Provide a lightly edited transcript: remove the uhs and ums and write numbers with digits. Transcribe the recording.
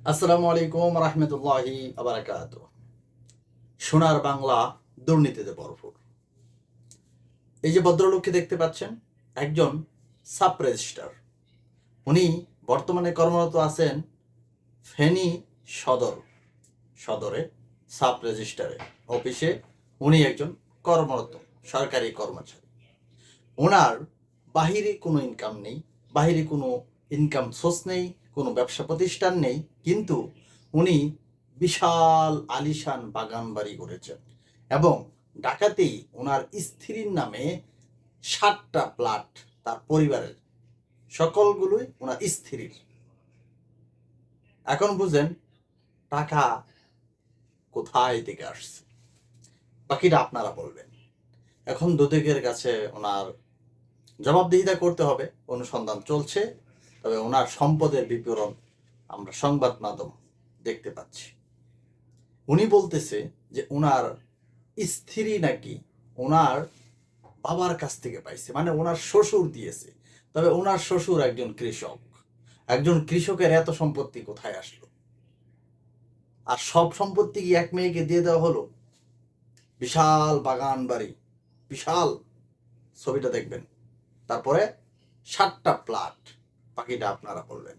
আসসালামু আলাইকুম রহমতুল্লাহি আবরাকাত। সোনার বাংলা দুর্নীতিতে ভরপুর। এই যে ভদ্রলোককে দেখতে পাচ্ছেন, একজন সাব রেজিস্ট্রার। উনি বর্তমানে কর্মরত আছেন ফেনী সদরে সাব রেজিস্ট্রারে অফিসে। উনি একজন কর্মরত সরকারি কর্মচারী। ওনার বাহিরে কোনো ইনকাম নেই, বাহিরে কোনো ইনকাম সোর্স নেই, কোনো ব্যবসা প্রতিষ্ঠান নেই, কিন্তু উনি বিশাল আলিশান বাগান বাড়ি করেছেন এবং ঢাকাতেই ওনার স্ত্রীর নামে 7টা প্লট, তার পরিবারের সকলগুলোই ওনার স্ত্রীর। এখন বুঝেন টাকা কোথায় থেকে আসছে, বাকিটা আপনারা বলবেন। এখন দুদকের কাছে ওনার জবাবদিহিতা করতে হবে, অনুসন্ধান চলছে। তবে ওনার সম্পদের বিবরণ আমরা সংবাদ মাধ্যম দেখতে পাচ্ছি। উনি বলতেছে যে ওনার স্ত্রী নাকি ওনার বাবার কাছ থেকে পাইছে, মানে ওনার শ্বশুর দিয়েছে। তবে ওনার শ্বশুর একজন কৃষক, একজন কৃষকের এত সম্পত্তি কোথায় আসলো? আর সব সম্পত্তি কি এক মেয়েকে দিয়ে দেওয়া হলো? বিশাল বাগান বাড়ি, বিশাল, ছবিটা দেখবেন। তারপরে 7টা প্লট, বাকিটা আপনারা বলবেন।